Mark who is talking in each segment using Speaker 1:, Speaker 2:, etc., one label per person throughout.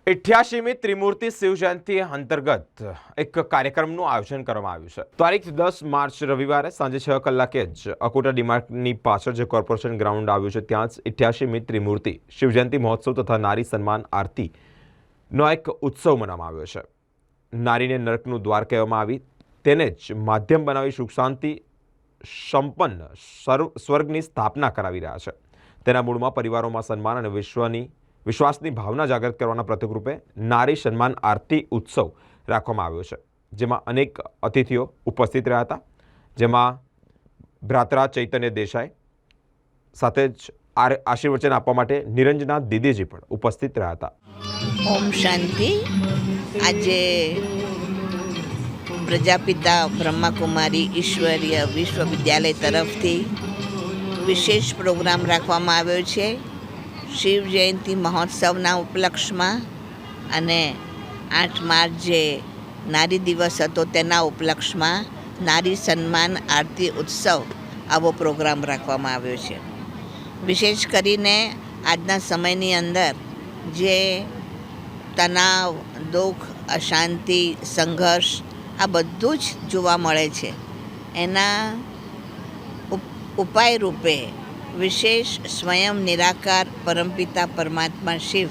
Speaker 1: 88મી ત્રિમૂર્તિ શિવજયંતિ અંતર્ગત એક કાર્યક્રમનું આયોજન કરવામાં આવ્યું છે। તારીખ 10 માર્ચ રવિવારે સાંજે 6 કલાકે જ અકોટા ડીમાર્ટની પાછળ જે કોર્પોરેશન ગ્રાઉન્ડ આવ્યું છે ત્યાં જ 88મી ત્રિમૂર્તિ શિવજયંતિ મહોત્સવ તથા નારી સન્માન આરતીનો એક ઉત્સવ મનાવવામાં આવ્યો છે। નારીને નરકનું દ્વાર કહેવામાં આવી તેને જ માધ્યમ બનાવી સુખ શાંતિ સંપન્ન સ્વર્ગની સ્થાપના કરાવી રહ્યા છે। તેના મૂળમાં પરિવારોમાં સન્માન અને વિશ્વાસની ભાવના જાગૃત કરવાના પ્રતિકરૂપે નારી સન્માન આરતી ઉત્સવ રાખવામાં આવ્યો છે, જેમાં અનેક અતિથિઓ ઉપસ્થિત રહ્યા હતા, જેમાં ભ્રાતરા ચૈતન્ય દેસાઈ સાથે જ આશીર્વચન આપવા માટે નિરંજના દીદીજી પણ ઉપસ્થિત રહ્યા હતા।
Speaker 2: ઓમ શાંતિ। આજે પ્રજાપિતા બ્રહ્માકુમારી ઈશ્વરીય વિશ્વવિદ્યાલય તરફથી વિશેષ પ્રોગ્રામ રાખવામાં આવ્યો છે શિવ જયંતિ મહોત્સવના ઉપલક્ષમાં, અને 8 માર્ચ જે નારી દિવસ હતો તેના ઉપલક્ષમાં નારી સન્માન આરતી ઉત્સવ આવો પ્રોગ્રામ રાખવામાં આવ્યો છે। વિશેષ કરીને આજના સમયની અંદર જે તણાવ, દુઃખ, અશાંતિ, સંઘર્ષ આ બધું જ જોવા મળે છે, એના ઉપાય રૂપે વિશેષ સ્વયં નિરાકાર પરમપિતા પરમાત્મા શિવ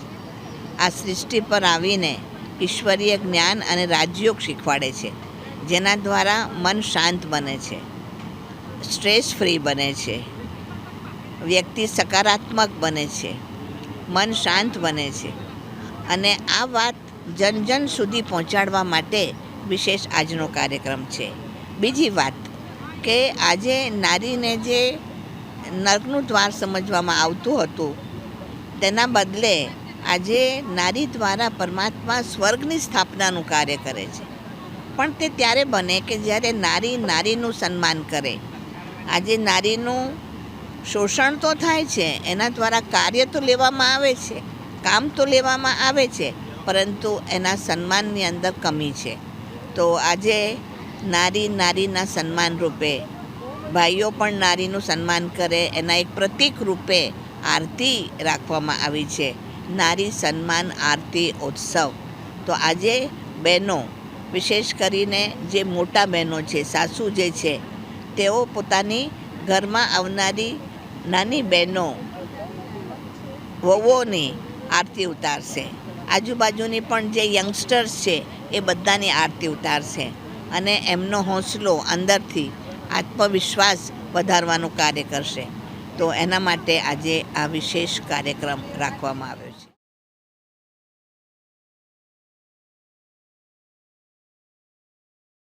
Speaker 2: આ સૃષ્ટિ પર આવીને ઈશ્વરીય જ્ઞાન અને રાજયોગ શીખવાડે છે, જેના દ્વારા મન શાંત બને છે, સ્ટ્રેસ ફ્રી બને છે, વ્યક્તિ સકારાત્મક બને છે, મન શાંત બને છે। અને આ વાત જન જન સુધી પહોંચાડવા માટે વિશેષ આજનો કાર્યક્રમ છે। બીજી વાત કે આજે નારીને જે નર્કનું દ્વાર સમજવામાં આવતું હતું તેના બદલે આજે નારી દ્વારા પરમાત્મા સ્વર્ગની સ્થાપનાનું કાર્ય કરે છે, પણ તે ત્યારે બને કે જ્યારે નારી નારીનું સન્માન કરે। આજે નારીનું શોષણ તો થાય છે, એના દ્વારા કાર્ય તો લેવામાં આવે છે, કામ તો લેવામાં આવે છે, પરંતુ એના સન્માનની અંદર કમી છે। તો આજે નારી નારીના સન્માન રૂપે, ભાઈઓ પણ નારીનું સન્માન કરે એના એક પ્રતીક રૂપે આરતી રાખવામાં આવી છે, નારી સન્માન આરતી ઉત્સવ। તો આજે બહેનો, વિશેષ કરીને જે મોટા બહેનો છે, સાસુ જે છે, તેઓ પોતાની ઘરમાં આવનારી નાની બહેનો, વહુઓની આરતી ઉતારશે। આજુબાજુની પણ જે યંગસ્ટર્સ છે એ બધાની આરતી ઉતારશે, અને એમનો હોંસલો અંદરથી આત્મવિશ્વાસ વધારવાનું કાર્ય કરશે। તો એના માટે આજે આ વિશેષ કાર્યક્રમ રાખવામાં આવ્યો છે।